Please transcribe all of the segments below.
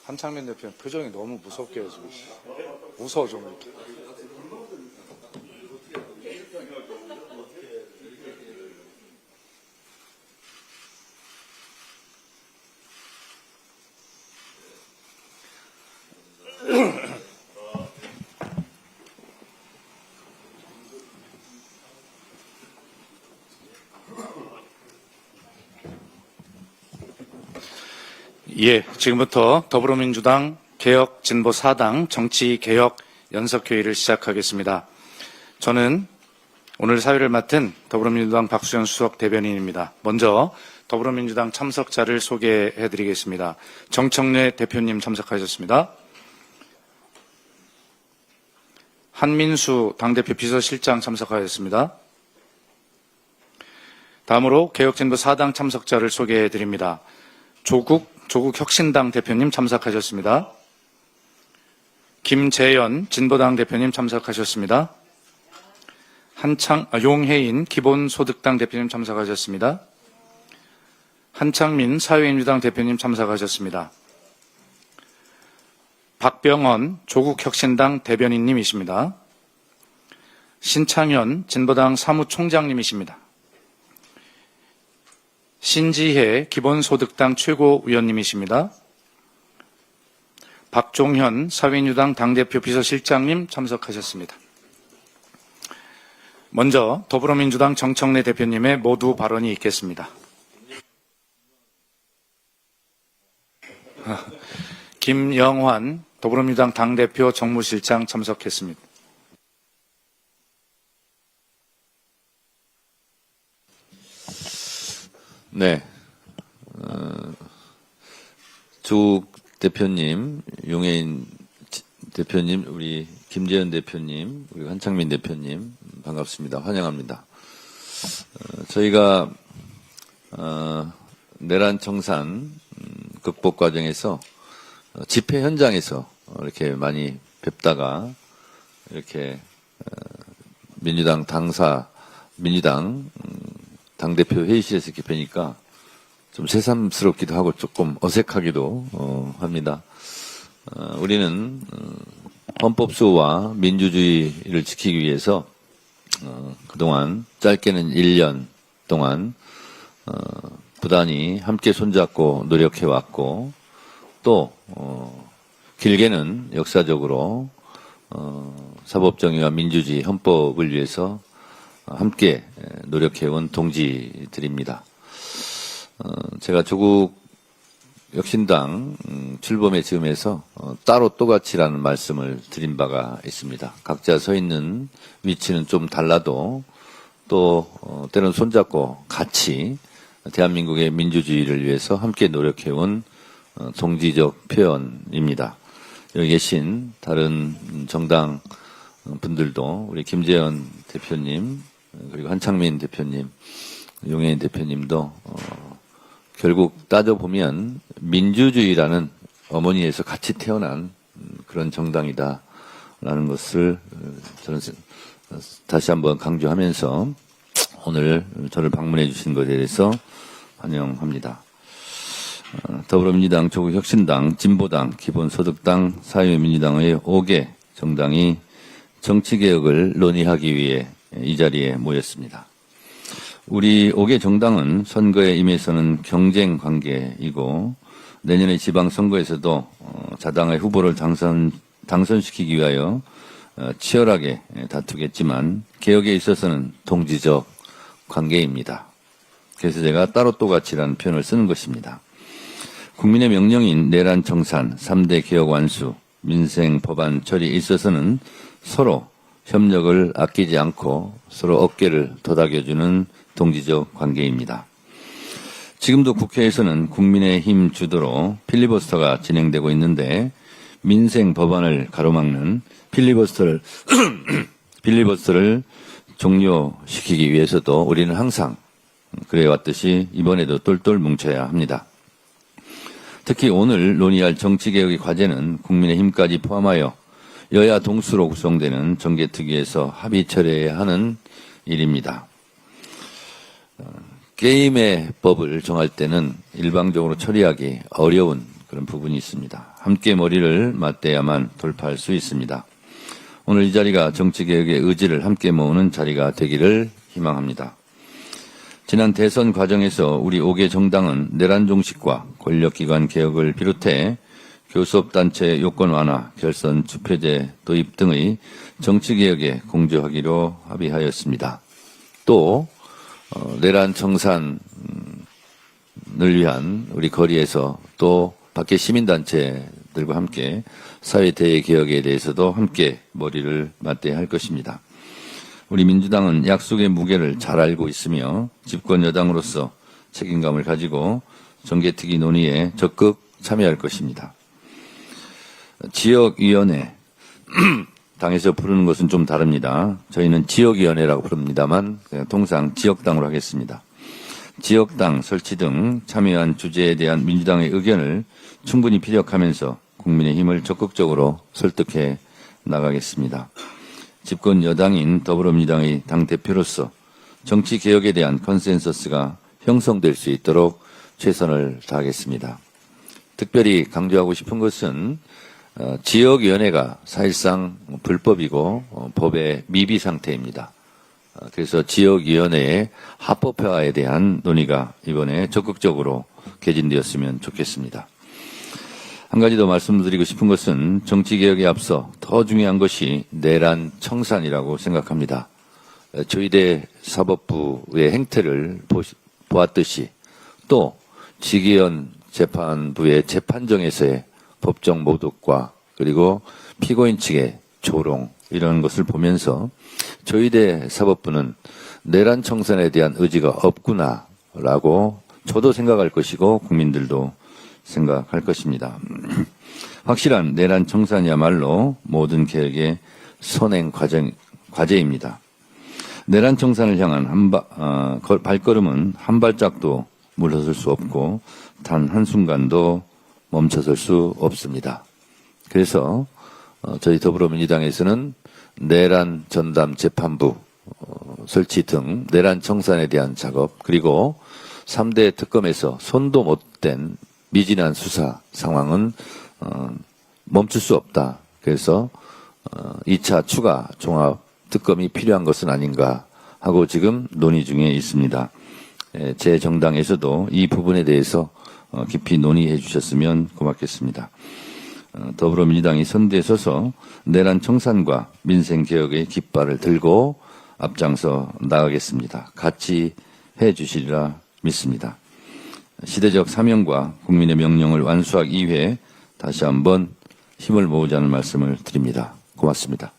한창민 대표 표정이 너무 무섭게 해서 웃어 좀 이렇게. 예, 지금부터 더불어민주당 개혁진보 4당 정치개혁 연석회의를 시작하겠습니다. 저는 오늘 사회를 맡은 더불어민주당 박수현 수석 대변인입니다. 먼저 더불어민주당 참석자를 소개해드리겠습니다. 정청래 대표님 참석하셨습니다. 한민수 당대표 비서실장 참석하였습니다. 다음으로 개혁진보 4당 참석자를 소개해드립니다. 조국 혁신당 대표님 참석하셨습니다. 김재현 진보당 대표님 참석하셨습니다. 용혜인 기본소득당 대표님 참석하셨습니다. 한창민 사회민주당 대표님 참석하셨습니다. 박병헌 조국혁신당 대변인님이십니다. 신창현 진보당 사무총장님이십니다. 신지혜 기본소득당 최고위원님이십니다. 박종현 사회민주당 당대표 비서실장님 참석하셨습니다. 먼저 더불어민주당 정청래 대표님의 모두 발언이 있겠습니다. 김영환 더불어민주당 당대표 정무실장 참석했습니다. 네. 조국 대표님, 용혜인 대표님, 우리 김재현 대표님, 우리 한창민 대표님 반갑습니다. 환영합니다. 저희가 내란 청산 극복 과정에서 집회 현장에서 이렇게 많이 뵙다가 이렇게 민주당 당대표 회의실에서 이렇게 뵈니까 좀 새삼스럽기도 하고 조금 어색하기도 합니다. 우리는 헌법수호와 민주주의를 지키기 위해서 그동안 짧게는 1년 동안 부단히 함께 손잡고 노력해왔고 또 길게는 역사적으로 사법정의와 민주주의 헌법을 위해서 함께 노력해온 동지들입니다. 제가 조국 혁신당 출범의 즈음에서 따로 또같이라는 말씀을 드린 바가 있습니다. 각자 서 있는 위치는 좀 달라도 또 때론 손잡고 같이 대한민국의 민주주의를 위해서 함께 노력해온 동지적 표현입니다. 여기 계신 다른 정당 분들도 우리 김재현 대표님 그리고 한창민 대표님, 용혜인 대표님도 결국 따져보면 민주주의라는 어머니에서 같이 태어난 그런 정당이다라는 것을 저는 다시 한번 강조하면서 오늘 저를 방문해 주신 것에 대해서 환영합니다. 더불어민주당, 조국혁신당, 진보당, 기본소득당, 사회민주당의 5개 정당이 정치개혁을 논의하기 위해 이 자리에 모였습니다. 우리 5개 정당은 선거에 임해서는 경쟁 관계이고 내년의 지방선거에서도 자당의 후보를 당선시키기 위하여 치열하게 다투겠지만 개혁에 있어서는 동지적 관계입니다. 그래서 제가 따로 또같이라는 표현을 쓰는 것입니다. 국민의 명령인 내란 청산, 3대 개혁 완수, 민생 법안 처리에 있어서는 서로 협력을 아끼지 않고 서로 어깨를 도닥여주는 동지적 관계입니다. 지금도 국회에서는 국민의힘 주도로 필리버스터가 진행되고 있는데 민생 법안을 가로막는 필리버스터를 종료시키기 위해서도 우리는 항상 그래왔듯이 이번에도 똘똘 뭉쳐야 합니다. 특히 오늘 논의할 정치개혁의 과제는 국민의힘까지 포함하여 여야 동수로 구성되는 정개특위에서 합의 처리해야 하는 일입니다. 게임의 법을 정할 때는 일방적으로 처리하기 어려운 그런 부분이 있습니다. 함께 머리를 맞대야만 돌파할 수 있습니다. 오늘 이 자리가 정치개혁의 의지를 함께 모으는 자리가 되기를 희망합니다. 지난 대선 과정에서 우리 5개 정당은 내란 종식과 권력기관 개혁을 비롯해 교섭단체 요건 완화, 결선 투표제 도입 등의 정치개혁에 공조하기로 합의하였습니다. 또 내란 청산을 위한 우리 거리에서 또 밖에 시민단체들과 함께 사회대외 개혁에 대해서도 함께 머리를 맞대야 할 것입니다. 우리 민주당은 약속의 무게를 잘 알고 있으며 집권 여당으로서 책임감을 가지고 정개특위 논의에 적극 참여할 것입니다. 지역위원회, 당에서 부르는 것은 좀 다릅니다. 저희는 지역위원회라고 부릅니다만 통상 지역당으로 하겠습니다. 지역당 설치 등 참여한 주제에 대한 민주당의 의견을 충분히 피력하면서 국민의힘을 적극적으로 설득해 나가겠습니다. 집권 여당인 더불어민주당의 당대표로서 정치개혁에 대한 컨센서스가 형성될 수 있도록 최선을 다하겠습니다. 특별히 강조하고 싶은 것은 지역위원회가 사실상 불법이고 법의 미비 상태입니다. 그래서 지역위원회의 합법화에 대한 논의가 이번에 적극적으로 개진되었으면 좋겠습니다. 한 가지 더 말씀드리고 싶은 것은 정치개혁에 앞서 더 중요한 것이 내란 청산이라고 생각합니다. 조희대 사법부의 행태를 보았듯이 또 지기현 재판부의 재판정에서의 법정 모독과 그리고 피고인 측의 조롱 이런 것을 보면서 조희대 사법부는 내란 청산에 대한 의지가 없구나라고 저도 생각할 것이고 국민들도 생각할 것입니다. 확실한 내란 청산이야말로 모든 개혁의 선행 과제입니다. 내란 청산을 향한 발걸음은 한 발짝도 물러설 수 없고 단 한순간도 멈춰설 수 없습니다. 그래서 저희 더불어민주당에서는 내란 전담 재판부 설치 등 내란 청산에 대한 작업 그리고 3대 특검에서 손도 못 댄 미진한 수사 상황은 멈출 수 없다. 그래서 2차 추가 종합 특검이 필요한 것은 아닌가 하고 지금 논의 중에 있습니다. 제 정당에서도 이 부분에 대해서 깊이 논의해 주셨으면 고맙겠습니다. 더불어민주당이 선대에 서서 내란 청산과 민생개혁의 깃발을 들고 앞장서 나가겠습니다. 같이 해 주시리라 믿습니다. 시대적 사명과 국민의 명령을 완수하기 위해 다시 한번 힘을 모으자는 말씀을 드립니다. 고맙습니다.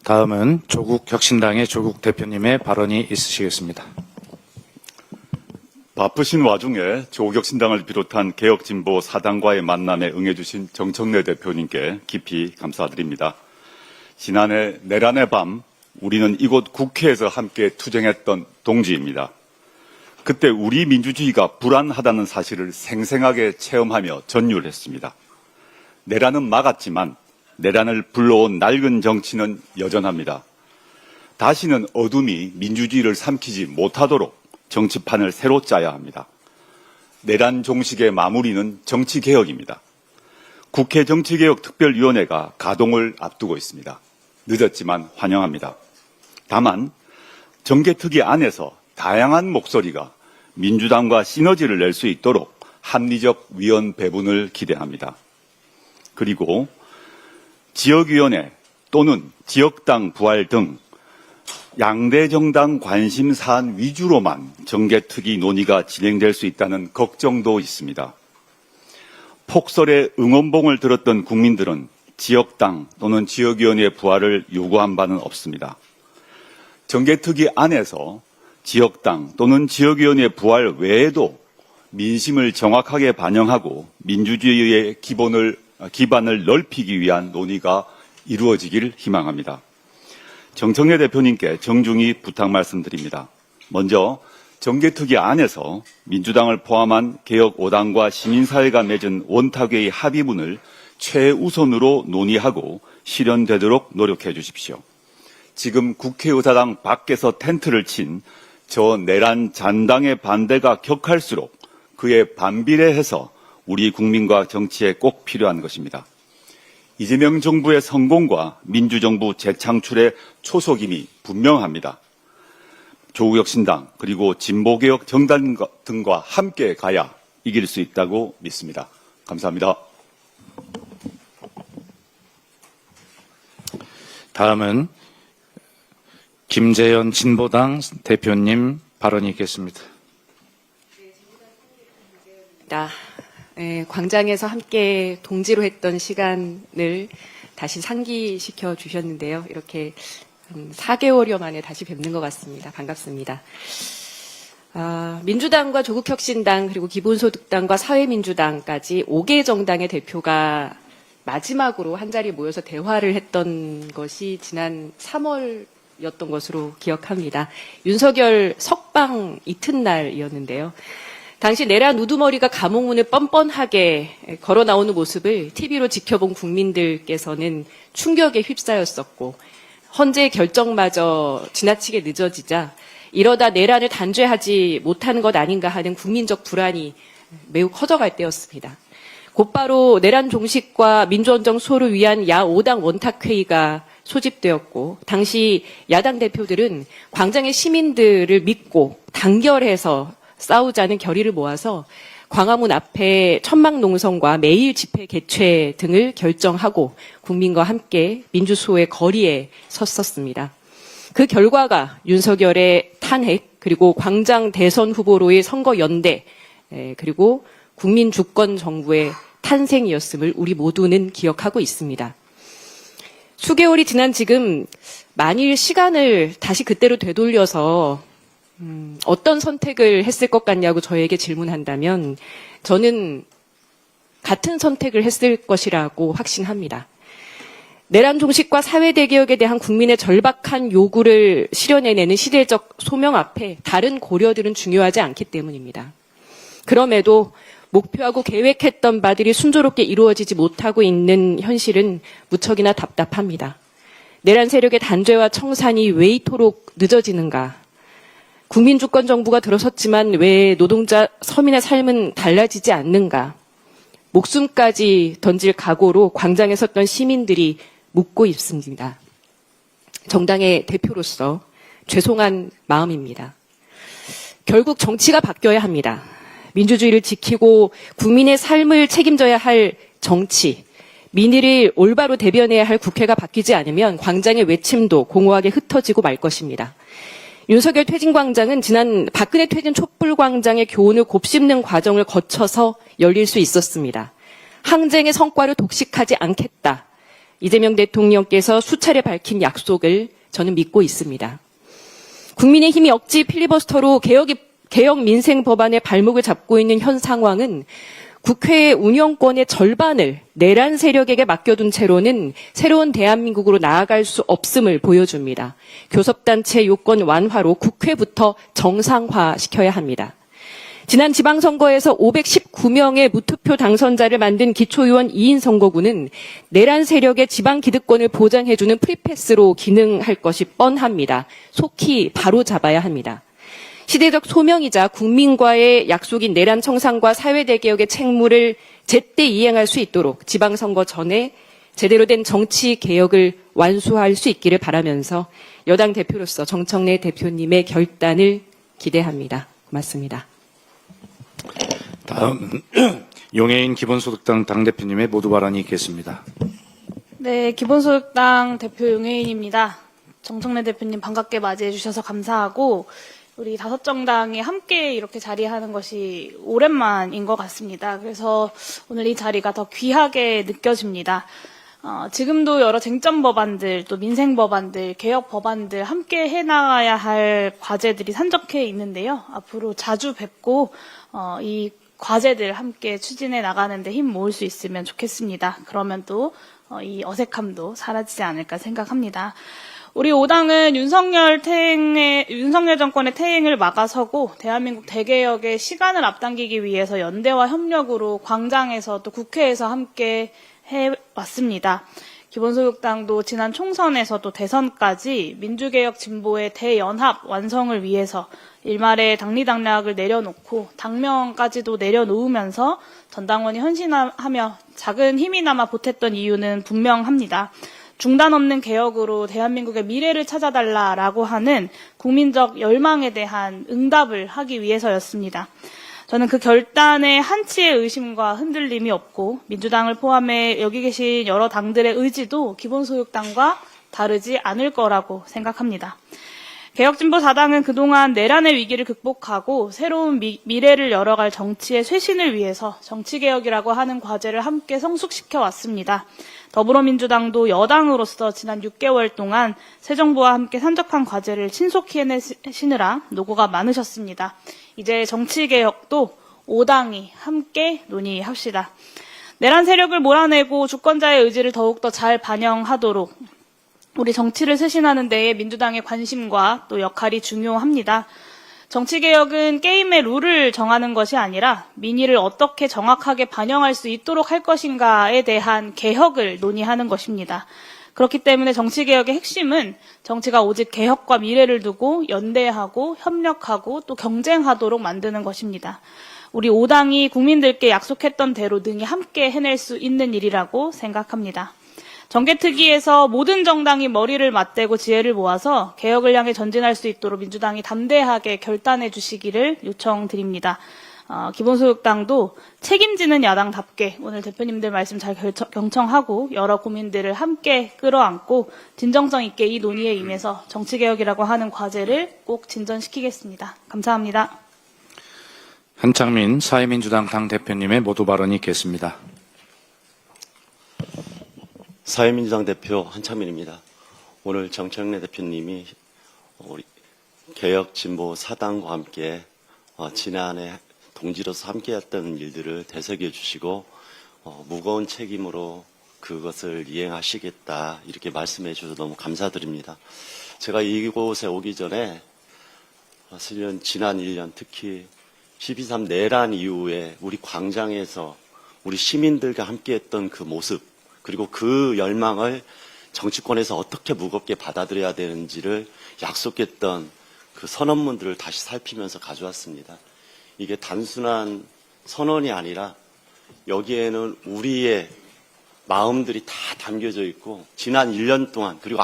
다음은 조국혁신당의 조국 대표님의 발언이 있으시겠습니다. 바쁘신 와중에 조국혁신당을 비롯한 개혁진보 4당과의 만남에 응해주신 정청래 대표님께 깊이 감사드립니다. 지난해 내란의 밤 우리는 이곳 국회에서 함께 투쟁했던 동지입니다. 그때 우리 민주주의가 불안하다는 사실을 생생하게 체험하며 전율했습니다. 내란은 막았지만 내란을 불러온 낡은 정치는 여전합니다. 다시는 어둠이 민주주의를 삼키지 못하도록 정치판을 새로 짜야 합니다. 내란 종식의 마무리는 정치개혁입니다. 국회 정치개혁특별위원회가 가동을 앞두고 있습니다. 늦었지만 환영합니다. 다만 정개특위 안에서 다양한 목소리가 민주당과 시너지를 낼 수 있도록 합리적 위원 배분을 기대합니다. 그리고 지역위원회 또는 지역당 부활 등 양대 정당 관심 사안 위주로만 정개특위 논의가 진행될 수 있다는 걱정도 있습니다. 폭설에 응원봉을 들었던 국민들은 지역당 또는 지역위원회 부활을 요구한 바는 없습니다. 정개특위 안에서 지역당 또는 지역위원회 부활 외에도 민심을 정확하게 반영하고 민주주의의 기반을 넓히기 위한 논의가 이루어지길 희망합니다. 정청래 대표님께 정중히 부탁 말씀드립니다. 먼저 정개특위 안에서 민주당을 포함한 개혁 5당과 시민사회가 맺은 원탁회의 합의문을 최우선으로 논의하고 실현되도록 노력해 주십시오. 지금 국회의사당 밖에서 텐트를 친 저 내란 잔당의 반대가 격할수록 그에 반비례해서 우리 국민과 정치에 꼭 필요한 것입니다. 이재명 정부의 성공과 민주정부 재창출의 초석임이 분명합니다. 조국혁 신당 그리고 진보개혁 정당 등과 함께 가야 이길 수 있다고 믿습니다. 감사합니다. 다음은 김재현 진보당 대표님 발언이 있겠습니다. 광장에서 함께 동지로 했던 시간을 다시 상기시켜 주셨는데요. 이렇게 한 4개월여 만에 다시 뵙는 것 같습니다. 반갑습니다. 민주당과 조국혁신당 그리고 기본소득당과 사회민주당까지 5개 정당의 대표가 마지막으로 한자리에 모여서 대화를 했던 것이 지난 3월이었던 것으로 기억합니다. 윤석열 석방 이튿날이었는데요. 당시 내란 우두머리가 감옥문을 뻔뻔하게 걸어 나오는 모습을 TV로 지켜본 국민들께서는 충격에 휩싸였었고 헌재의 결정마저 지나치게 늦어지자 이러다 내란을 단죄하지 못하는 것 아닌가 하는 국민적 불안이 매우 커져갈 때였습니다. 곧바로 내란 종식과 민주언정 수호를 위한 야5당 원탁회의가 소집되었고 당시 야당 대표들은 광장의 시민들을 믿고 단결해서 싸우자는 결의를 모아서 광화문 앞에 천막농성과 매일 집회 개최 등을 결정하고 국민과 함께 민주수호의 거리에 섰었습니다. 그 결과가 윤석열의 탄핵 그리고 광장 대선 후보로의 선거연대 그리고 국민주권정부의 탄생이었음을 우리 모두는 기억하고 있습니다. 수개월이 지난 지금 만일 시간을 다시 그때로 되돌려서 어떤 선택을 했을 것 같냐고 저에게 질문한다면 저는 같은 선택을 했을 것이라고 확신합니다. 내란 종식과 사회대개혁에 대한 국민의 절박한 요구를 실현해내는 시대적 소명 앞에 다른 고려들은 중요하지 않기 때문입니다. 그럼에도 목표하고 계획했던 바들이 순조롭게 이루어지지 못하고 있는 현실은 무척이나 답답합니다. 내란 세력의 단죄와 청산이 왜 이토록 늦어지는가? 국민주권 정부가 들어섰지만 왜 노동자 서민의 삶은 달라지지 않는가? 목숨까지 던질 각오로 광장에 섰던 시민들이 묻고 있습니다. 정당의 대표로서 죄송한 마음입니다. 결국 정치가 바뀌어야 합니다. 민주주의를 지키고 국민의 삶을 책임져야 할 정치, 민의를 올바로 대변해야 할 국회가 바뀌지 않으면 광장의 외침도 공허하게 흩어지고 말 것입니다. 윤석열 퇴진광장은 지난 박근혜 퇴진 촛불광장의 교훈을 곱씹는 과정을 거쳐서 열릴 수 있었습니다. 항쟁의 성과를 독식하지 않겠다. 이재명 대통령께서 수차례 밝힌 약속을 저는 믿고 있습니다. 국민의힘이 억지 필리버스터로 개혁 민생 법안의 발목을 잡고 있는 현 상황은 국회의 운영권의 절반을 내란 세력에게 맡겨둔 채로는 새로운 대한민국으로 나아갈 수 없음을 보여줍니다. 교섭단체 요건 완화로 국회부터 정상화시켜야 합니다. 지난 지방선거에서 519명의 무투표 당선자를 만든 기초의원 2인 선거구는 내란 세력의 지방 기득권을 보장해주는 프리패스로 기능할 것이 뻔합니다. 속히 바로잡아야 합니다. 시대적 소명이자 국민과의 약속인 내란 청산과 사회대개혁의 책무를 제때 이행할 수 있도록 지방선거 전에 제대로 된 정치 개혁을 완수할 수 있기를 바라면서 여당 대표로서 정청래 대표님의 결단을 기대합니다. 고맙습니다. 다음 용해인 기본소득당 당대표님의 모두 발언이 있겠습니다. 네, 기본소득당 대표 용해인입니다. 정청래 대표님 반갑게 맞이해 주셔서 감사하고 우리 5정당이 함께 이렇게 자리하는 것이 오랜만인 것 같습니다. 그래서 오늘 이 자리가 더 귀하게 느껴집니다. 지금도 여러 쟁점 법안들, 또 민생 법안들, 개혁 법안들 함께 해나가야 할 과제들이 산적해 있는데요. 앞으로 자주 뵙고 이 과제들 함께 추진해 나가는 데 힘 모을 수 있으면 좋겠습니다. 그러면 또 이 어색함도 사라지지 않을까 생각합니다. 우리 5당은 윤석열 정권의 퇴행을 막아서고 대한민국 대개혁의 시간을 앞당기기 위해서 연대와 협력으로 광장에서 또 국회에서 함께 해왔습니다. 기본소득당도 지난 총선에서도 대선까지 민주개혁 진보의 대연합 완성을 위해서 일말의 당리당략을 내려놓고 당명까지도 내려놓으면서 전당원이 헌신하며 작은 힘이나마 보탰던 이유는 분명합니다. 중단 없는 개혁으로 대한민국의 미래를 찾아달라라고 하는 국민적 열망에 대한 응답을 하기 위해서였습니다. 저는 그 결단에 한치의 의심과 흔들림이 없고 민주당을 포함해 여기 계신 여러 당들의 의지도 기본소득당과 다르지 않을 거라고 생각합니다. 개혁진보 4당은 그동안 내란의 위기를 극복하고 새로운 미래를 열어갈 정치의 쇄신을 위해서 정치개혁이라고 하는 과제를 함께 성숙시켜 왔습니다. 더불어민주당도 여당으로서 지난 6개월 동안 새 정부와 함께 산적한 과제를 신속히 해내시느라 노고가 많으셨습니다. 이제 정치개혁도 5당이 함께 논의합시다. 내란 세력을 몰아내고 주권자의 의지를 더욱더 잘 반영하도록 우리 정치를 쇄신하는 데에 민주당의 관심과 또 역할이 중요합니다. 정치개혁은 게임의 룰을 정하는 것이 아니라 민의를 어떻게 정확하게 반영할 수 있도록 할 것인가에 대한 개혁을 논의하는 것입니다. 그렇기 때문에 정치개혁의 핵심은 정치가 오직 개혁과 미래를 두고 연대하고 협력하고 또 경쟁하도록 만드는 것입니다. 우리 5당이 국민들께 약속했던 대로 능히 함께 해낼 수 있는 일이라고 생각합니다. 정개특위에서 모든 정당이 머리를 맞대고 지혜를 모아서 개혁을 향해 전진할 수 있도록 민주당이 담대하게 결단해 주시기를 요청드립니다. 기본소득당도 책임지는 야당답게 오늘 대표님들 말씀 잘 경청하고 여러 고민들을 함께 끌어안고 진정성 있게 이 논의에 임해서 정치개혁이라고 하는 과제를 꼭 진전시키겠습니다. 감사합니다. 한창민 사회민주당 당대표님의 모두 발언이 있겠습니다. 사회민주당 대표 한창민입니다. 오늘 정청래 대표님이 우리 개혁진보 4당과 함께 지난해 동지로서 함께했던 일들을 되새겨 주시고 무거운 책임으로 그것을 이행하시겠다 이렇게 말씀해 주셔서 너무 감사드립니다. 제가 이곳에 오기 전에 사실은 지난 1년 특히 12.3 내란 이후에 우리 광장에서 우리 시민들과 함께했던 그 모습 그리고 그 열망을 정치권에서 어떻게 무겁게 받아들여야 되는지를 약속했던 그 선언문들을 다시 살피면서 가져왔습니다. 이게 단순한 선언이 아니라 여기에는 우리의 마음들이 다 담겨져 있고 지난 1년 동안 그리고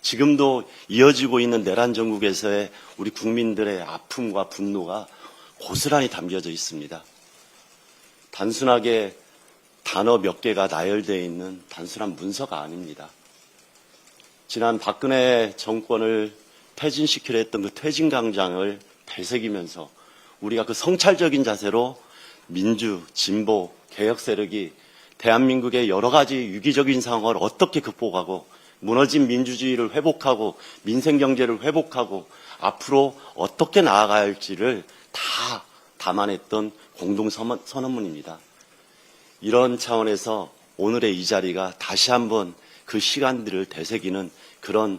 지금도 이어지고 있는 내란 정국에서의 우리 국민들의 아픔과 분노가 고스란히 담겨져 있습니다. 단순하게 단어 몇 개가 나열되어 있는 단순한 문서가 아닙니다. 지난 박근혜 정권을 퇴진시키려 했던 그 퇴진광장을 되새기면서 우리가 그 성찰적인 자세로 민주, 진보, 개혁 세력이 대한민국의 여러 가지 위기적인 상황을 어떻게 극복하고 무너진 민주주의를 회복하고 민생경제를 회복하고 앞으로 어떻게 나아가야 할지를 다 담아냈던 공동선언문입니다. 이런 차원에서 오늘의 이 자리가 다시 한번 그 시간들을 되새기는 그런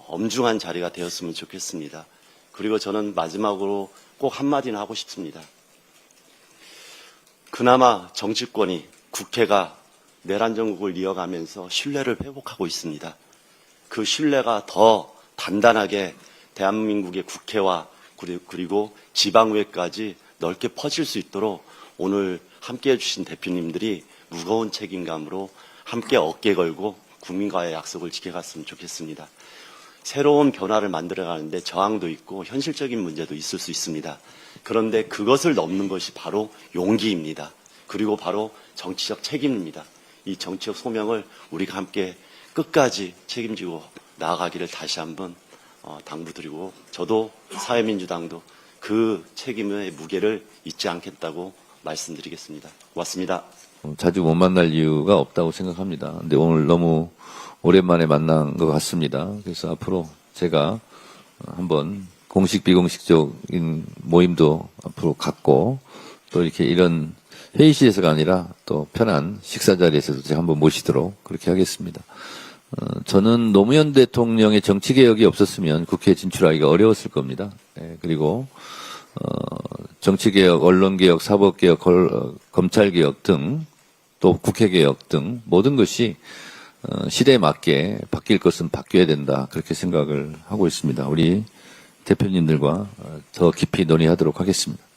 엄중한 자리가 되었으면 좋겠습니다. 그리고 저는 마지막으로 꼭 한마디는 하고 싶습니다. 그나마 정치권이 국회가 내란 정국을 이어가면서 신뢰를 회복하고 있습니다. 그 신뢰가 더 단단하게 대한민국의 국회와 그리고 지방의회까지 넓게 퍼질 수 있도록 오늘 함께해 주신 대표님들이 무거운 책임감으로 함께 어깨 걸고 국민과의 약속을 지켜갔으면 좋겠습니다. 새로운 변화를 만들어가는데 저항도 있고 현실적인 문제도 있을 수 있습니다. 그런데 그것을 넘는 것이 바로 용기입니다. 그리고 바로 정치적 책임입니다. 이 정치적 소명을 우리가 함께 끝까지 책임지고 나아가기를 다시 한번 당부드리고 저도 사회민주당도 그 책임의 무게를 잊지 않겠다고 말씀드리겠습니다. 고맙습니다. 자주 못 만날 이유가 없다고 생각합니다. 근데 오늘 너무 오랜만에 만난 것 같습니다. 그래서 앞으로 제가 한번 공식 비공식적인 모임도 앞으로 갖고 또 이렇게 이런 회의실에서가 아니라 또 편한 식사 자리에서도 제가 한번 모시도록 그렇게 하겠습니다. 저는 노무현 대통령의 정치개혁이 없었으면 국회에 진출하기가 어려웠을 겁니다. 그리고 정치개혁, 언론개혁, 사법개혁, 검찰개혁 등 또 국회개혁 등 모든 것이 시대에 맞게 바뀔 것은 바뀌어야 된다. 그렇게 생각을 하고 있습니다. 우리 대표님들과 더 깊이 논의하도록 하겠습니다.